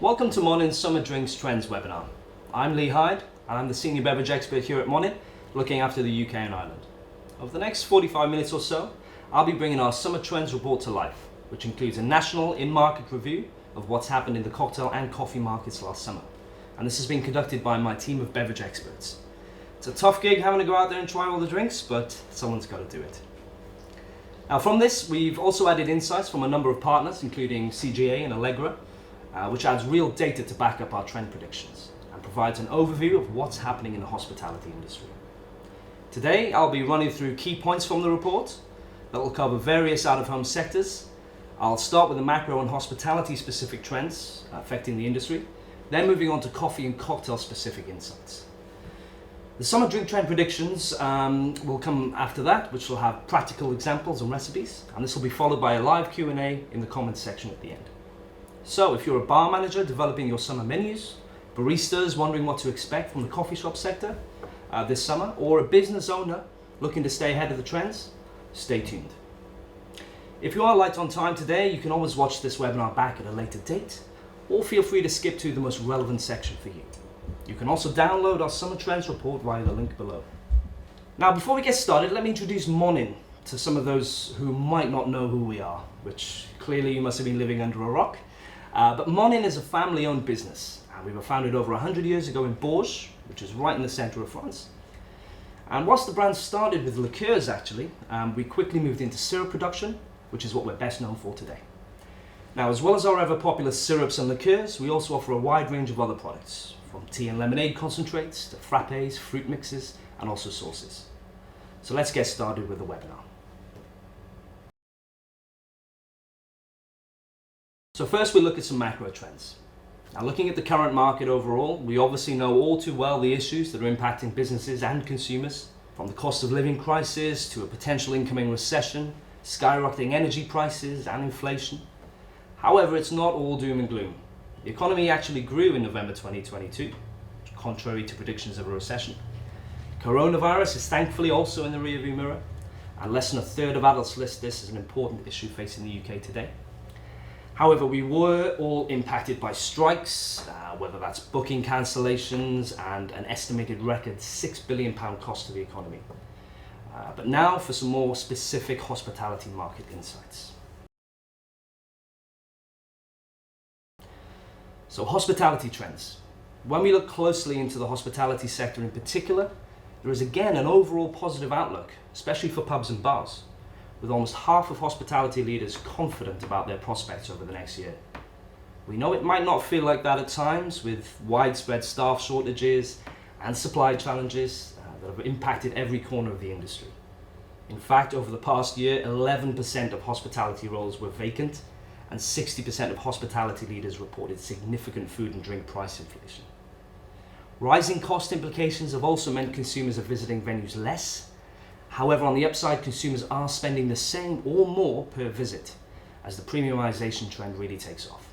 Welcome to MONIN's Summer Drinks Trends webinar. I'm Lee Hyde and I'm the Senior Beverage Expert here at MONIN, looking after the UK and Ireland. Over the next 45 minutes or so, I'll be bringing our Summer Trends report to life, which includes a national in-market review of what's happened in the cocktail and coffee markets last summer. And this has been conducted by my team of beverage experts. It's a tough gig having to go out there and try all the drinks, but someone's got to do it. Now from this, we've also added insights from a number of partners, including CGA and Allegra, which adds real data to back up our trend predictions and provides an overview of what's happening in the hospitality industry. Today, I'll be running through key points from the report that will cover various out-of-home sectors. I'll start with the macro and hospitality specific trends affecting the industry, then moving on to coffee and cocktail specific insights. The summer drink trend predictions will come after that, which will have practical examples and recipes, and this will be followed by a live Q&A in the comments section at the end. So if you're a bar manager developing your summer menus, baristas wondering what to expect from the coffee shop sector this summer, or a business owner looking to stay ahead of the trends, stay tuned. If you are light on time today, you can always watch this webinar back at a later date, or feel free to skip to the most relevant section for you. You can also download our Summer Trends report via the link below. Now before we get started, let me introduce MONIN to some of those who might not know who we are, which clearly you must have been living under a rock. But MONIN is a family-owned business, and we were founded over 100 years ago in Bourges, which is right in the centre of France. And whilst the brand started with liqueurs actually, we quickly moved into syrup production, which is what we're best known for today. Now, as well as our ever-popular syrups and liqueurs, we also offer a wide range of other products, from tea and lemonade concentrates to frappes, fruit mixes, and also sauces. So let's get started with the webinar. So first we look at some macro trends. Now looking at the current market overall, we obviously know all too well the issues that are impacting businesses and consumers, from the cost of living crisis to a potential incoming recession, skyrocketing energy prices and inflation. However, it's not all doom and gloom. The economy actually grew in November 2022, contrary to predictions of a recession. Coronavirus is thankfully also in the rearview mirror, and less than a third of adults list this as an important issue facing the UK today. However, we were all impacted by strikes, whether that's booking cancellations and an estimated record £6 billion cost to the economy. But now for some more specific hospitality market insights. So hospitality trends. When we look closely into the hospitality sector in particular, there is again an overall positive outlook, especially for pubs and bars, with almost half of hospitality leaders confident about their prospects over the next year. We know it might not feel like that at times, with widespread staff shortages and supply challenges that have impacted every corner of the industry. In fact, over the past year, 11% of hospitality roles were vacant, and 60% of hospitality leaders reported significant food and drink price inflation. Rising cost implications have also meant consumers are visiting venues less. However, on the upside, consumers are spending the same or more per visit as the premiumization trend really takes off.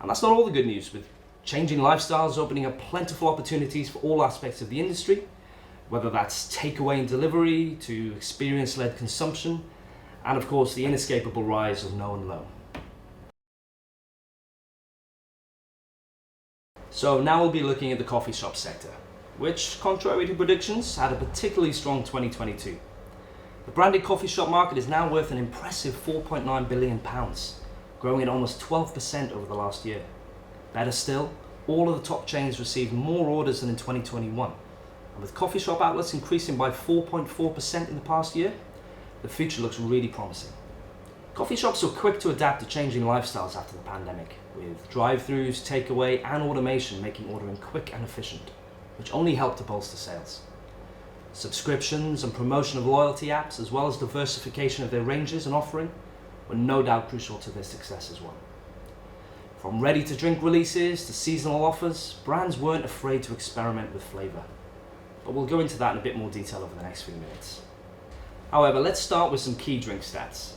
And that's not all the good news, with changing lifestyles opening up plentiful opportunities for all aspects of the industry, whether that's takeaway and delivery to experience-led consumption, and of course the inescapable rise of no and low. So now we'll be looking at the coffee shop sector, which, contrary to predictions, had a particularly strong 2022. The branded coffee shop market is now worth an impressive £4.9 billion, growing at almost 12% over the last year. Better still, all of the top chains received more orders than in 2021, and with coffee shop outlets increasing by 4.4% in the past year, the future looks really promising. Coffee shops were quick to adapt to changing lifestyles after the pandemic, with drive-thrus, takeaway and automation making ordering quick and efficient, which only helped to bolster sales. Subscriptions and promotion of loyalty apps, as well as diversification of their ranges and offering, were no doubt crucial to their success as well. From ready-to-drink releases to seasonal offers, brands weren't afraid to experiment with flavour. But we'll go into that in a bit more detail over the next few minutes. However, let's start with some key drink stats.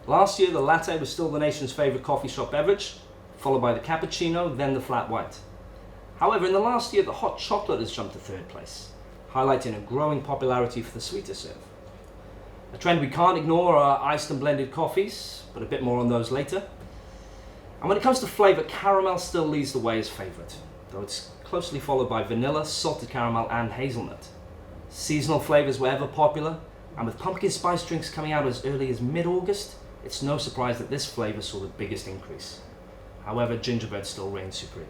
Last year, the latte was still the nation's favourite coffee shop beverage, followed by the cappuccino, then the flat white. However, in the last year, the hot chocolate has jumped to third place, highlighting a growing popularity for the sweeter serve. A trend we can't ignore are iced and blended coffees, but a bit more on those later. And when it comes to flavour, caramel still leads the way as favourite, though it's closely followed by vanilla, salted caramel and hazelnut. Seasonal flavours were ever popular, and with pumpkin spice drinks coming out as early as mid-August, it's no surprise that this flavour saw the biggest increase. However, gingerbread still reigns supreme.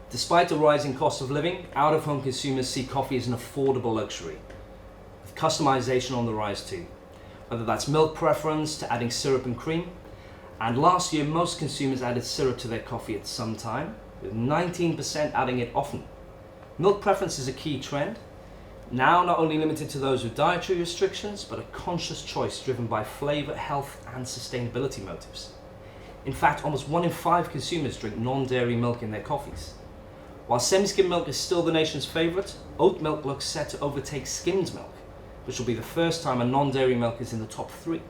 Despite the rising cost of living, out-of-home consumers see coffee as an affordable luxury, with customization on the rise too, whether that's milk preference to adding syrup and cream. And last year, most consumers added syrup to their coffee at some time, with 19% adding it often. Milk preference is a key trend, now not only limited to those with dietary restrictions, but a conscious choice driven by flavour, health and sustainability motives. In fact, almost 1 in 5 consumers drink non-dairy milk in their coffees. While semi-skim milk is still the nation's favourite, oat milk looks set to overtake skimmed milk, which will be the first time a non-dairy milk is in the top 3.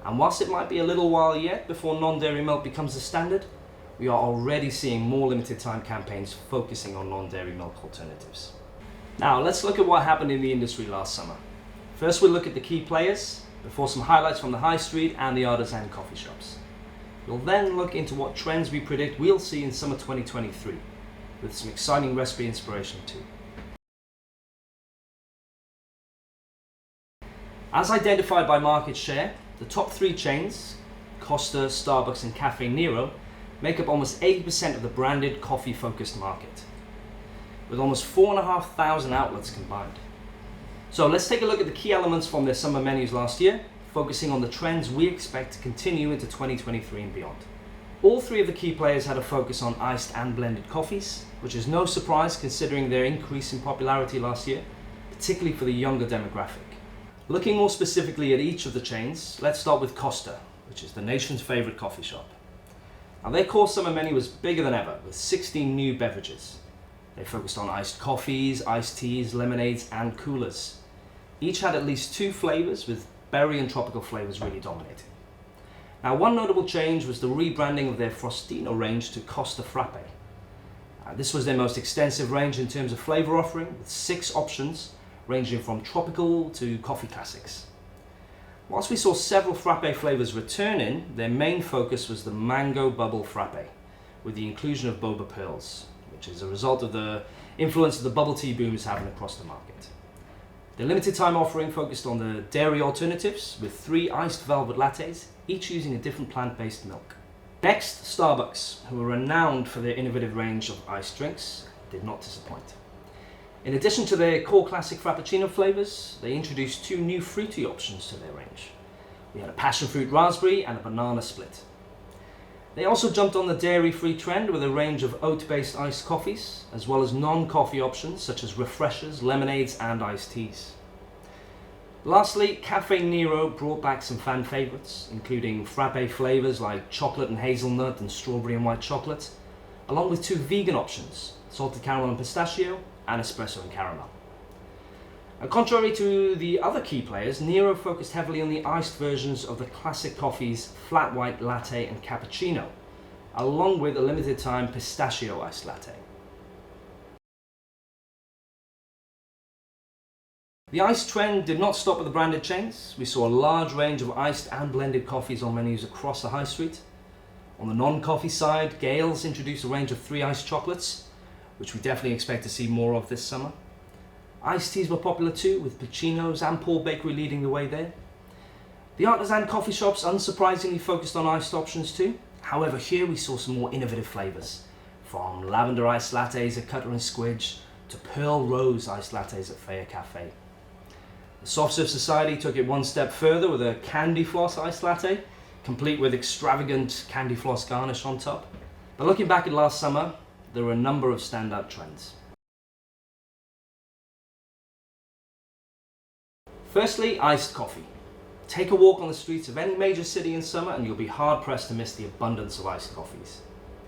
And whilst it might be a little while yet before non-dairy milk becomes the standard, we are already seeing more limited time campaigns focusing on non-dairy milk alternatives. Now let's look at what happened in the industry last summer. First we'll look at the key players, before some highlights from the high street and the artisan coffee shops. We'll then look into what trends we predict we'll see in summer 2023, with some exciting recipe inspiration too. As identified by market share, the top 3 chains, Costa, Starbucks and Caffè Nero, make up almost 80% of the branded coffee-focused market, with almost 4,500 outlets combined. So let's take a look at the key elements from their summer menus last year, focusing on the trends we expect to continue into 2023 and beyond. All 3 of the key players had a focus on iced and blended coffees, which is no surprise considering their increase in popularity last year, particularly for the younger demographic. Looking more specifically at each of the chains, let's start with Costa, which is the nation's favourite coffee shop. Now their core summer menu was bigger than ever, with 16 new beverages. They focused on iced coffees, iced teas, lemonades and coolers. Each had at least 2 flavours, with berry and tropical flavours really dominating. Now one notable change was the rebranding of their Frostino range to Costa Frappe. This was their most extensive range in terms of flavour offering, with 6 options ranging from tropical to coffee classics. Whilst we saw several frappe flavours return in, their main focus was the mango bubble frappe, with the inclusion of boba pearls, which is a result of the influence that the bubble tea boom is having across the market. The limited time offering focused on the dairy alternatives, with 3 iced velvet lattes, each using a different plant-based milk. Next, Starbucks, who are renowned for their innovative range of iced drinks, did not disappoint. In addition to their core classic Frappuccino flavours, they introduced 2 new fruity options to their range. We had a passion fruit raspberry and a banana split. They also jumped on the dairy-free trend with a range of oat-based iced coffees, as well as non-coffee options such as refreshers, lemonades and iced teas. Lastly, Caffè Nero brought back some fan favourites, including frappe flavours like chocolate and hazelnut and strawberry and white chocolate, along with 2 vegan options, salted caramel and pistachio, and espresso and caramel. And contrary to the other key players, Nero focused heavily on the iced versions of the classic coffees flat white latte and cappuccino, along with a limited time pistachio iced latte. The iced trend did not stop at the branded chains. We saw a large range of iced and blended coffees on menus across the high street. On the non-coffee side, Gales introduced a range of 3 iced chocolates, which we definitely expect to see more of this summer. Iced teas were popular too, with Puccinos and Paul Bakery leading the way there. The artisan coffee shops unsurprisingly focused on iced options too. However, here we saw some more innovative flavours, from lavender iced lattes at Cutter and Squidge to pearl rose iced lattes at Faya Cafe. The Soft Serve Society took it one step further with a candy floss iced latte, complete with extravagant candy floss garnish on top. But looking back at last summer, there were a number of standout trends. Firstly, iced coffee. Take a walk on the streets of any major city in summer and you'll be hard pressed to miss the abundance of iced coffees.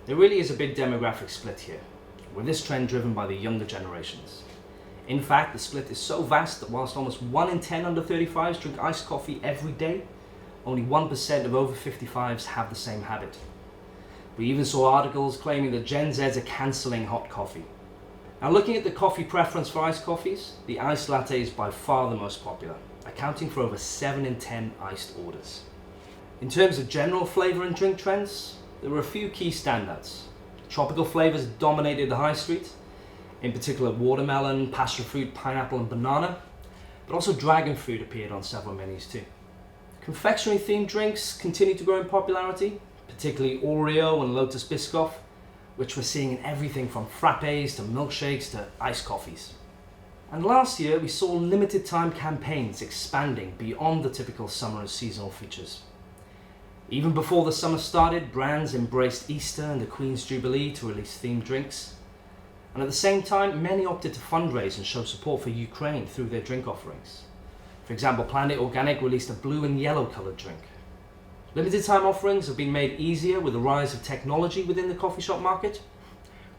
There really is a big demographic split here, with this trend driven by the younger generations. In fact, the split is so vast that whilst almost 1 in 10 under 35s drink iced coffee every day, only 1% of over 55s have the same habit. We even saw articles claiming that Gen Zs are cancelling hot coffee. Now looking at the coffee preference for iced coffees, the iced latte is by far the most popular, accounting for over 7 in 10 iced orders. In terms of general flavour and drink trends, there were a few key standouts. Tropical flavours dominated the high street, in particular watermelon, passion fruit, pineapple and banana, but also dragon fruit appeared on several menus too. Confectionery themed drinks continued to grow in popularity, particularly Oreo and Lotus Biscoff, which we're seeing in everything from frappes to milkshakes to iced coffees. And last year we saw limited time campaigns expanding beyond the typical summer and seasonal features. Even before the summer started, brands embraced Easter and the Queen's Jubilee to release themed drinks. And at the same time, many opted to fundraise and show support for Ukraine through their drink offerings. For example, Planet Organic released a blue and yellow coloured drink. Limited time offerings have been made easier with the rise of technology within the coffee shop market,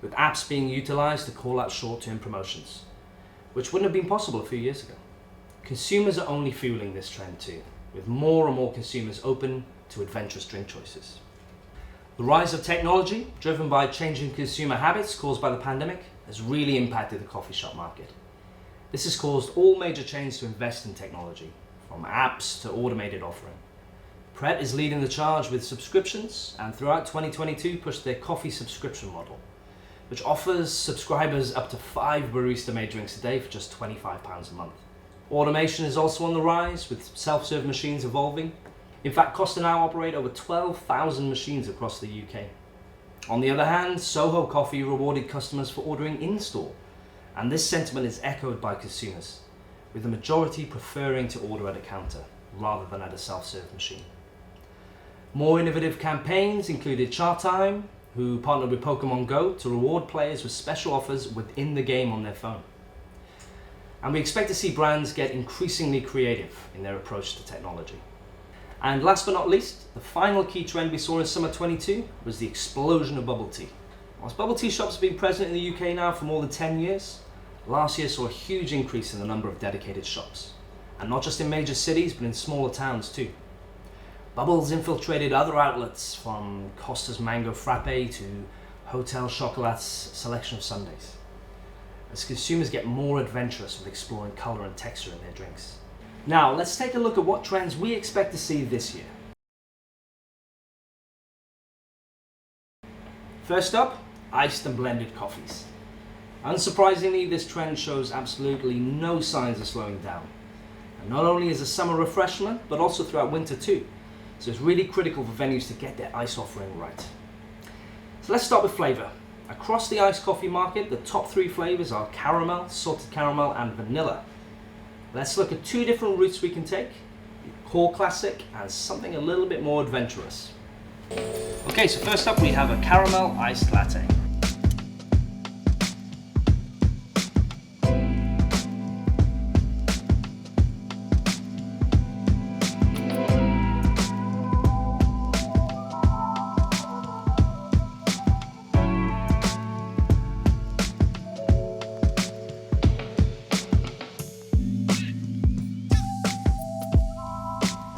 with apps being utilised to call out short-term promotions, which wouldn't have been possible a few years ago. Consumers are only fueling this trend too, with more and more consumers open to adventurous drink choices. The rise of technology, driven by changing consumer habits caused by the pandemic, has really impacted the coffee shop market. This has caused all major chains to invest in technology, from apps to automated offering. Pret is leading the charge with subscriptions, and throughout 2022 pushed their coffee subscription model, which offers subscribers up to 5 barista-made drinks a day for just £25 a month. Automation is also on the rise, with self-serve machines evolving. In fact, Costa now operate over 12,000 machines across the UK. On the other hand, Soho Coffee rewarded customers for ordering in-store, and this sentiment is echoed by consumers, with the majority preferring to order at a counter rather than at a self-serve machine. More innovative campaigns included Chartime, who partnered with Pokemon Go to reward players with special offers within the game on their phone. And we expect to see brands get increasingly creative in their approach to technology. And last but not least, the final key trend we saw in summer 22 was the explosion of bubble tea. Whilst bubble tea shops have been present in the UK now for more than 10 years, last year saw a huge increase in the number of dedicated shops. And not just in major cities, but in smaller towns too. Bubbles infiltrated other outlets, from Costa's Mango Frappe to Hotel Chocolat's selection of sundaes, as consumers get more adventurous with exploring colour and texture in their drinks. Now, let's take a look at what trends we expect to see this year. First up, iced and blended coffees. Unsurprisingly, this trend shows absolutely no signs of slowing down. And not only is a summer refreshment, but also throughout winter too. So it's really critical for venues to get their ice offering right. So let's start with flavour. Across the iced coffee market, the top 3 flavours are caramel, salted caramel and vanilla. Let's look at 2 different routes we can take, core classic and something a little bit more adventurous. Okay, so first up we have a caramel iced latte.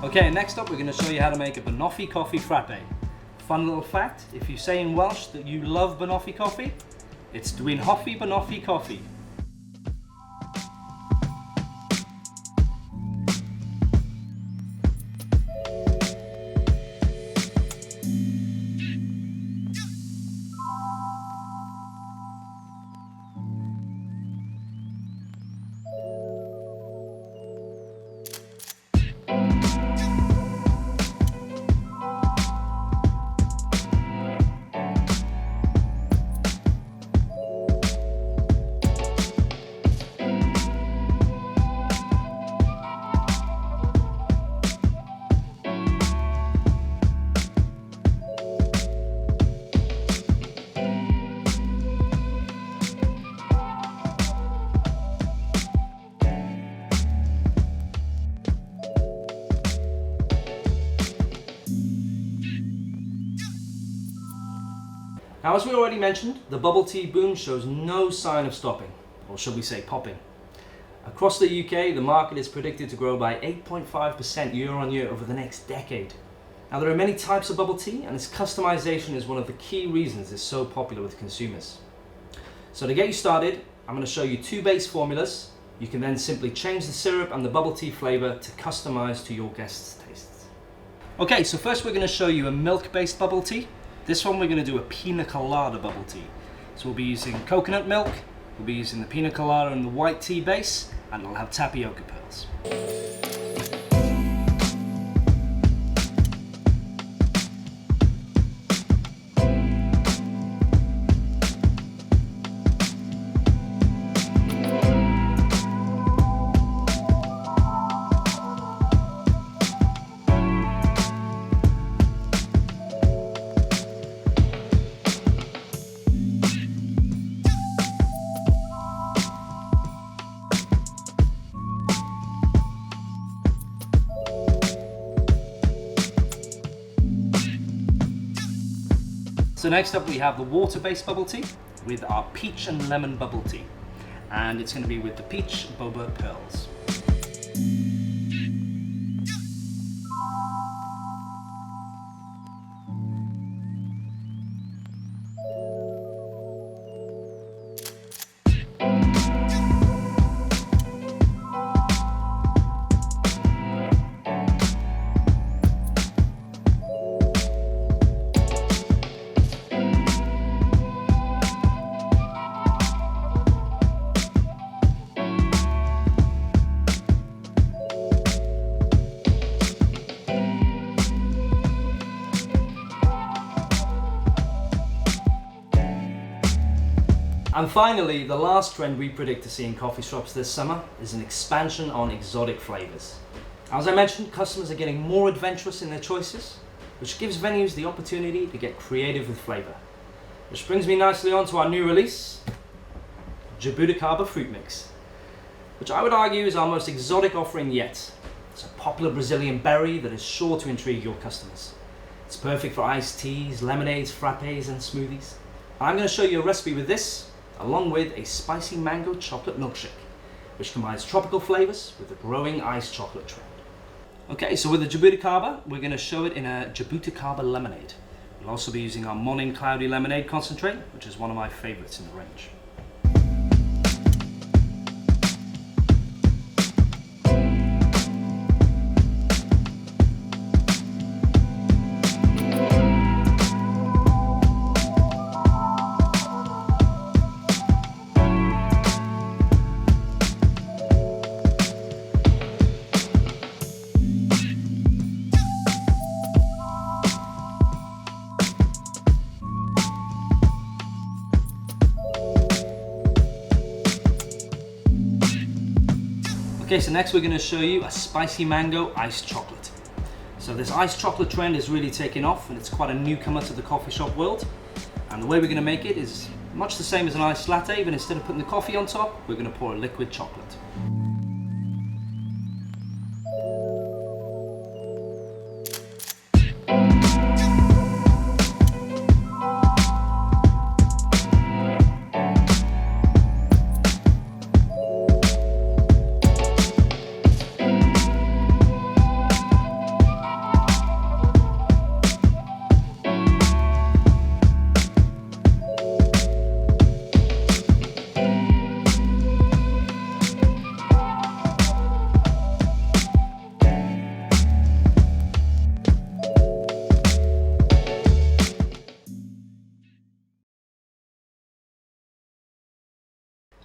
Okay, next up we're going to show you how to make a banoffee coffee frappe. Fun little fact, if you say in Welsh that you love banoffee coffee, it's dwi'n hoffi banoffee coffee. Now, as we already mentioned, the bubble tea boom shows no sign of stopping, or should we say popping. Across the UK, the market is predicted to grow by 8.5% year on year over the next decade. Now, there are many types of bubble tea, and its customization is one of the key reasons it's so popular with consumers. So to get you started, I'm going to show you 2 base formulas. You can then simply change the syrup and the bubble tea flavour to customize to your guests' tastes. Okay, so first we're going to show you a milk-based bubble tea. This one we're going to do a pina colada bubble tea. So we'll be using coconut milk, we'll be using the pina colada and the white tea base, and it'll have tapioca pearls. So next up we have the water-based bubble tea with our peach and lemon bubble tea. And it's going to be with the peach boba pearls. And finally, the last trend we predict to see in coffee shops this summer is an expansion on exotic flavours. As I mentioned, customers are getting more adventurous in their choices, which gives venues the opportunity to get creative with flavour. Which brings me nicely on to our new release, Jabuticaba Fruit Mix, which I would argue is our most exotic offering yet. It's a popular Brazilian berry that is sure to intrigue your customers. It's perfect for iced teas, lemonades, frappes and smoothies. I'm going to show you a recipe with this, along with a spicy mango chocolate milkshake, which combines tropical flavours with the growing iced chocolate trend. Okay, so with the Jabuticaba, we're going to show it in a Jabuticaba lemonade. We'll also be using our MONIN cloudy lemonade concentrate, which is one of my favourites in the range. Okay, so next we're going to show you a spicy mango iced chocolate. So this iced chocolate trend is really taking off, and it's quite a newcomer to the coffee shop world. And the way we're going to make it is much the same as an iced latte, but instead of putting the coffee on top, we're going to pour a liquid chocolate.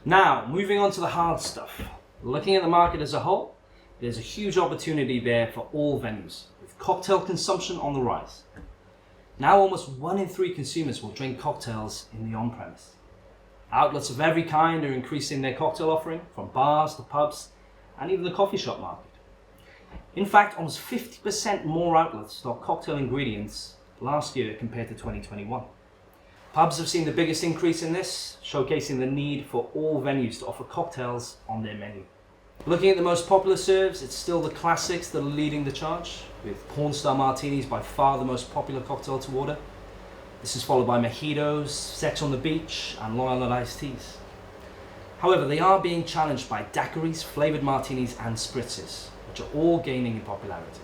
Now, moving on to the hard stuff. Looking at the market as a whole, there's a huge opportunity there for all venues, with cocktail consumption on the rise. Now almost 1 in 3 consumers will drink cocktails in the on-premise. Outlets of every kind are increasing their cocktail offering, from bars to pubs, and even the coffee shop market. In fact, almost 50% more outlets stock cocktail ingredients last year compared to 2021. Pubs have seen the biggest increase in this, showcasing the need for all venues to offer cocktails on their menu. Looking at the most popular serves, it's still the classics that are leading the charge, with Pornstar Martinis by far the most popular cocktail to order. This is followed by mojitos, Sex on the Beach, and Long Island iced teas. However, they are being challenged by daiquiris, flavoured martinis, and spritzes, which are all gaining in popularity.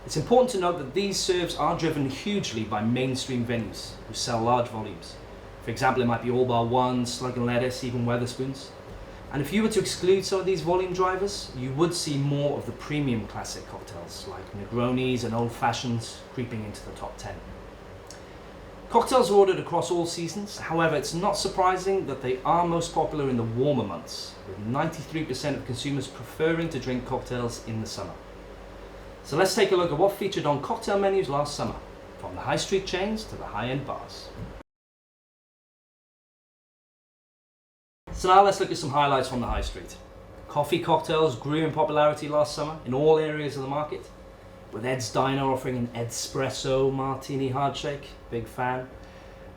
It's important to note that these serves are driven hugely by mainstream venues who sell large volumes. For example, it might be All Bar One, Slug and Lettuce, even Wetherspoons. And if you were to exclude some of these volume drivers, you would see more of the premium classic cocktails like Negronis and Old Fashions creeping into the top 10. Cocktails are ordered across all seasons, however it's not surprising that they are most popular in the warmer months, with 93% of consumers preferring to drink cocktails in the summer. So let's take a look at what featured on cocktail menus last summer, from the high street chains to the high-end bars. So now let's look at some highlights from the high street. Coffee cocktails grew in popularity last summer in all areas of the market, with Ed's Diner offering an Espresso Martini hard shake, big fan.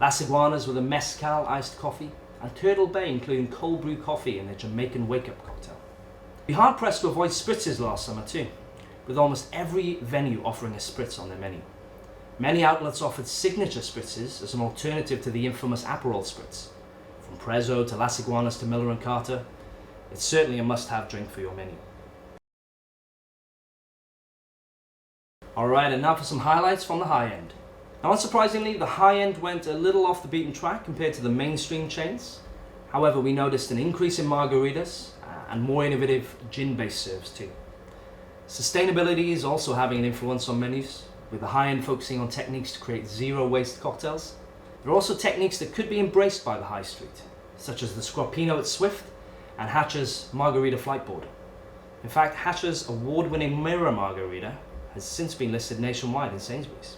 Las Iguanas with a Mezcal iced coffee, and Turtle Bay including cold brew coffee in their Jamaican wake-up cocktail. We were hard pressed to avoid spritzes last summer too, with almost every venue offering a spritz on their menu. Many outlets offered signature spritzes as an alternative to the infamous Aperol spritz. From Prezzo to Las Iguanas to Miller & Carter, it's certainly a must-have drink for your menu. Alright, and now for some highlights from the high end. Now unsurprisingly, the high end went a little off the beaten track compared to the mainstream chains. However, we noticed an increase in margaritas and more innovative gin-based serves too. Sustainability is also having an influence on menus, with the high end focusing on techniques to create zero-waste cocktails. There are also techniques that could be embraced by the high street, such as the Scroppino at Swift and Hatcher's Margarita Flightboard. In fact, Hatcher's award-winning Mirror Margarita has since been listed nationwide in Sainsbury's.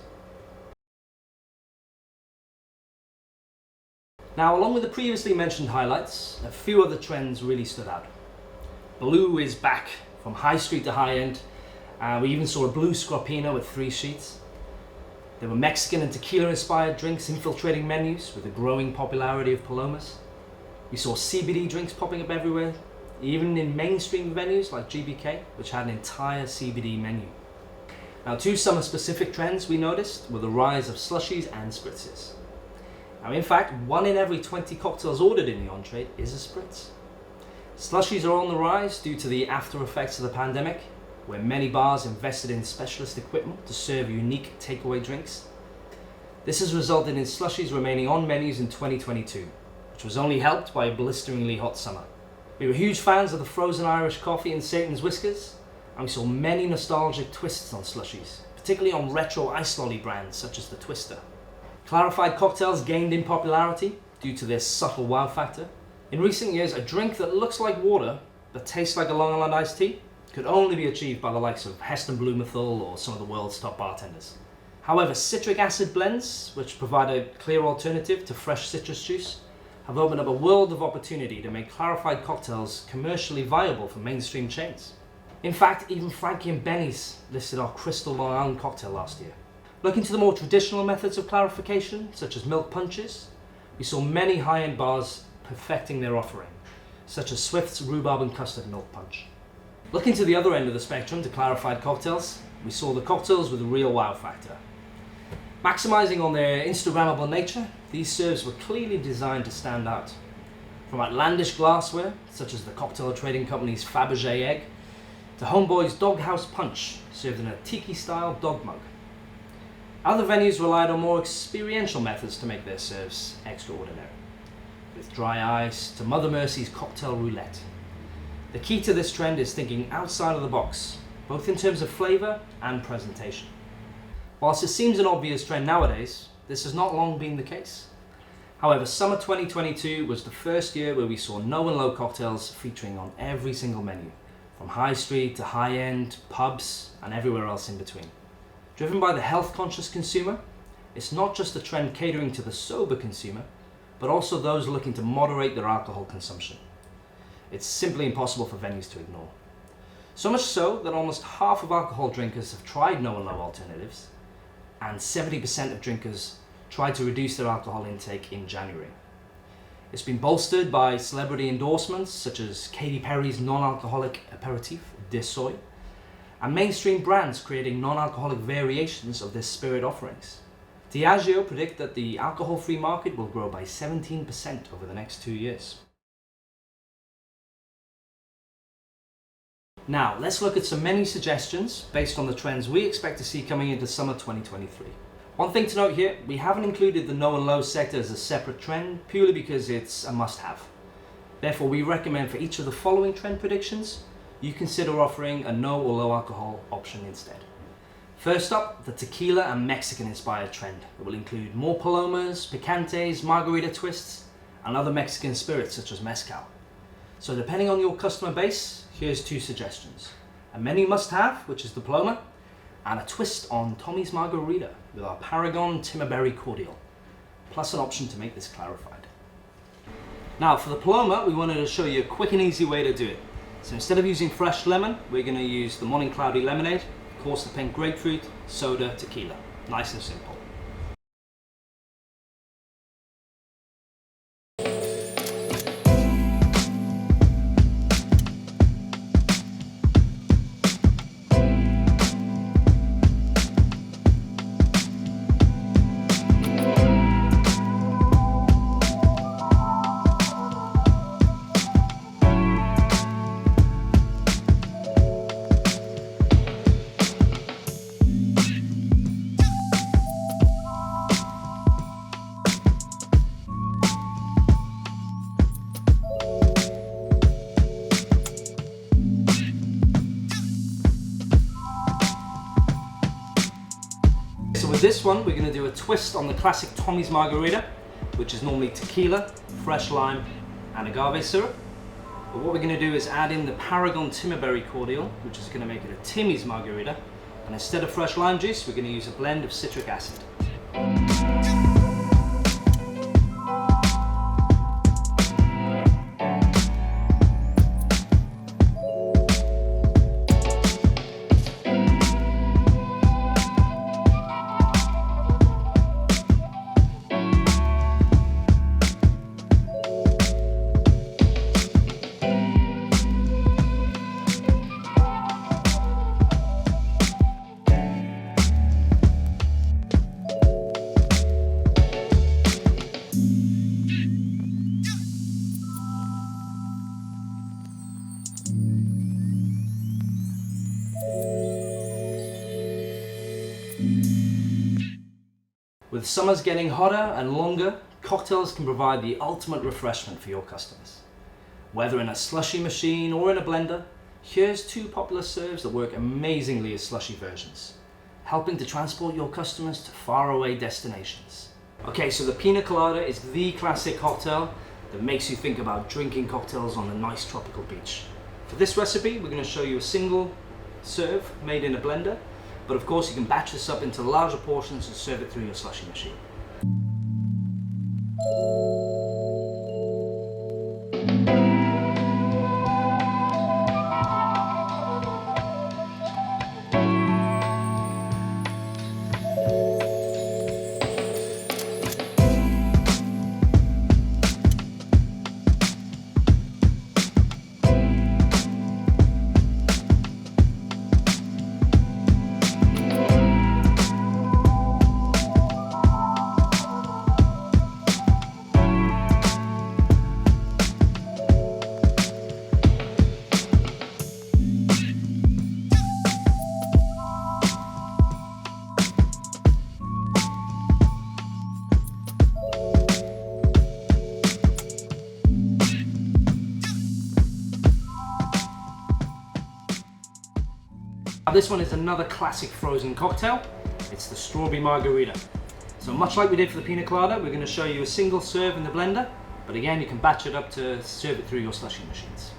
Now, along with the previously mentioned highlights, a few other trends really stood out. Blue is back from high street to high end. We even saw a blue Scroppino with 3 sheets. There were Mexican and tequila-inspired drinks infiltrating menus with the growing popularity of Palomas. We saw CBD drinks popping up everywhere, even in mainstream venues like GBK, which had an entire CBD menu. Now, 2 summer-specific trends we noticed were the rise of slushies and spritzes. Now, in fact, 1 in every 20 cocktails ordered in the on-trade is a spritz. Slushies are on the rise due to the after effects of the pandemic, where many bars invested in specialist equipment to serve unique takeaway drinks. This has resulted in slushies remaining on menus in 2022, which was only helped by a blisteringly hot summer. We were huge fans of the frozen Irish coffee and Satan's Whiskers, and we saw many nostalgic twists on slushies, particularly on retro ice lolly brands such as the Twister. Clarified cocktails gained in popularity due to their subtle wow factor. In recent years, a drink that looks like water but tastes like a Long Island iced tea could only be achieved by the likes of Heston Blumenthal or some of the world's top bartenders. However, citric acid blends, which provide a clear alternative to fresh citrus juice, have opened up a world of opportunity to make clarified cocktails commercially viable for mainstream chains. In fact, even Frankie and Benny's listed our Crystal Long Island cocktail last year. Looking to the more traditional methods of clarification, such as milk punches, we saw many high-end bars perfecting their offering, such as Swift's Rhubarb and Custard Milk Punch. Looking to the other end of the spectrum to clarified cocktails, we saw the cocktails with a real wow factor. Maximizing on their Instagrammable nature, these serves were clearly designed to stand out. From outlandish glassware, such as the cocktail trading company's Fabergé egg, to Homeboy's Doghouse Punch, served in a tiki-style dog mug. Other venues relied on more experiential methods to make their serves extraordinary, with dry ice to Mother Mercy's Cocktail Roulette. The key to this trend is thinking outside of the box, both in terms of flavour and presentation. Whilst it seems an obvious trend nowadays, this has not long been the case. However, summer 2022 was the first year where we saw no and low cocktails featuring on every single menu, from high street to high end, pubs, and everywhere else in between. Driven by the health-conscious consumer, it's not just a trend catering to the sober consumer, but also those looking to moderate their alcohol consumption. It's simply impossible for venues to ignore. So much so that almost half of alcohol drinkers have tried no and low alternatives, and 70% of drinkers tried to reduce their alcohol intake in January. It's been bolstered by celebrity endorsements such as Katy Perry's non-alcoholic aperitif, De Soy, and mainstream brands creating non-alcoholic variations of their spirit offerings. Diageo predict that the alcohol-free market will grow by 17% over the next 2 years. Now, let's look at some menu suggestions based on the trends we expect to see coming into summer 2023. One thing to note here, we haven't included the no and low sector as a separate trend purely because it's a must-have. Therefore, we recommend for each of the following trend predictions, you consider offering a no or low alcohol option instead. First up, the tequila and Mexican inspired trend that will include more palomas, picantes, margarita twists, and other Mexican spirits such as mezcal. So depending on your customer base, here's 2 suggestions. A menu must-have, which is the paloma, and a twist on Tommy's Margarita with our Paragon Timberberry Cordial, plus an option to make this clarified. Now for the paloma, we wanted to show you a quick and easy way to do it. So instead of using fresh lemon, we're going to use the MONIN Cloudy Lemonade, of course the pink grapefruit, soda, tequila. Nice and simple. So with this one, we're going to do a twist on the classic Tommy's Margarita, which is normally tequila, fresh lime, and agave syrup. But what we're going to do is add in the Paragon Timberberry Cordial, which is going to make it a Timmy's Margarita. And instead of fresh lime juice, we're going to use a blend of citric acid. With summers getting hotter and longer, cocktails can provide the ultimate refreshment for your customers. Whether in a slushy machine or in a blender, here's 2 popular serves that work amazingly as slushy versions, helping to transport your customers to faraway destinations. Okay, so the Pina Colada is the classic cocktail that makes you think about drinking cocktails on a nice tropical beach. For this recipe, we're going to show you a single serve made in a blender, but of course you can batch this up into larger portions and serve it through your slushy machine. This one is another classic frozen cocktail. It's the strawberry margarita. So much like we did for the Pina Colada, we're going to show you a single serve in the blender, but again you can batch it up to serve it through your slushy machines.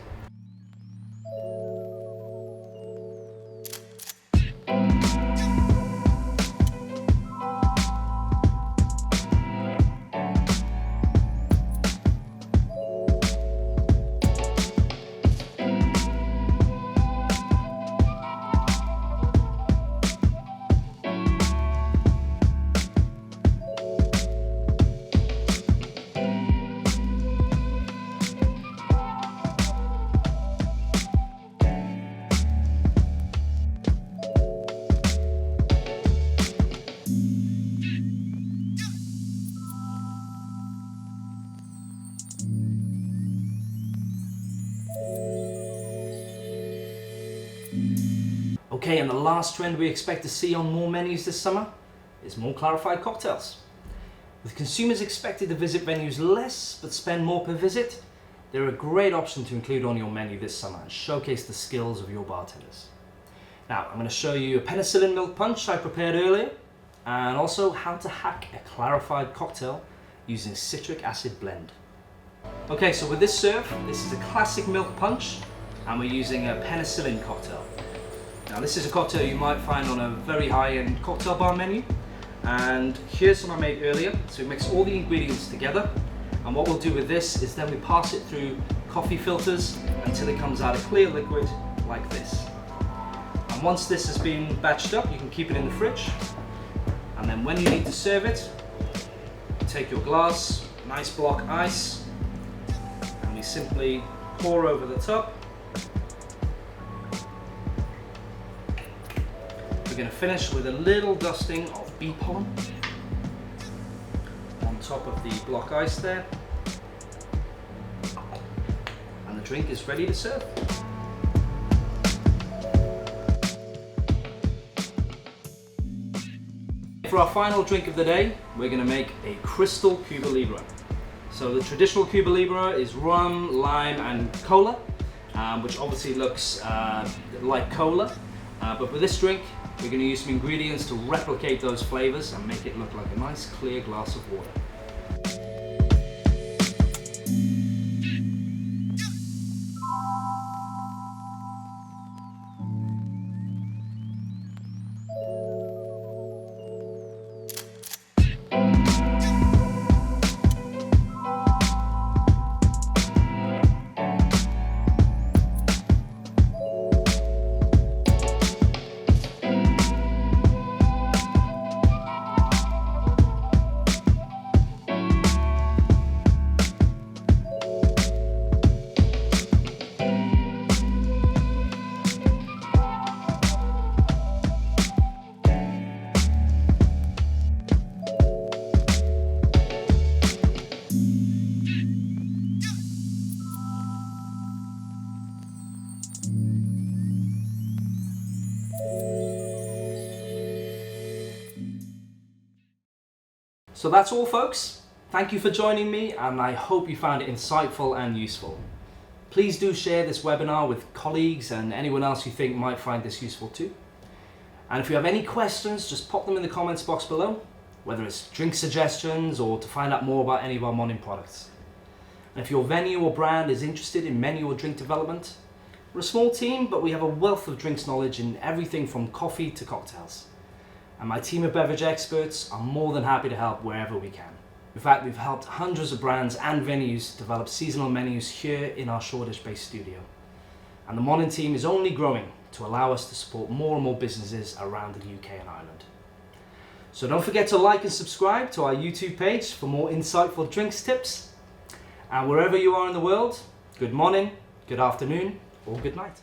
Okay, and the last trend we expect to see on more menus this summer is more clarified cocktails. With consumers expected to visit venues less but spend more per visit, they're a great option to include on your menu this summer and showcase the skills of your bartenders. Now I'm going to show you a penicillin milk punch I prepared earlier, and also how to hack a clarified cocktail using citric acid blend. Okay, so with this serve, this is a classic milk punch, and we're using a penicillin cocktail. Now this is a cocktail you might find on a very high-end cocktail bar menu, and here's what I made earlier. So we mix all the ingredients together, and what we'll do with this is then we pass it through coffee filters until it comes out a clear liquid like this. And once this has been batched up, you can keep it in the fridge, and then when you need to serve it, take your glass, nice block ice, and we simply pour over the top. We're going to finish with a little dusting of bee pollen on top of the block ice there, and the drink is ready to serve. For our final drink of the day, we're going to make a crystal Cuba Libre. So the traditional Cuba Libre is rum, lime and cola, which obviously looks like cola, but with this drink we're going to use some ingredients to replicate those flavors and make it look like a nice clear glass of water. So that's all, folks. Thank you for joining me, and I hope you found it insightful and useful. Please do share this webinar with colleagues and anyone else you think might find this useful too. And if you have any questions, just pop them in the comments box below, whether it's drink suggestions or to find out more about any of our MONIN products. And if your venue or brand is interested in menu or drink development, we're a small team, but we have a wealth of drinks knowledge in everything from coffee to cocktails. And my team of beverage experts are more than happy to help wherever we can. In fact, we've helped hundreds of brands and venues develop seasonal menus here in our Shoreditch-based studio. And the MONIN team is only growing to allow us to support more and more businesses around the UK and Ireland. So don't forget to like and subscribe to our YouTube page for more insightful drinks tips. And wherever you are in the world, good morning, good afternoon, or good night.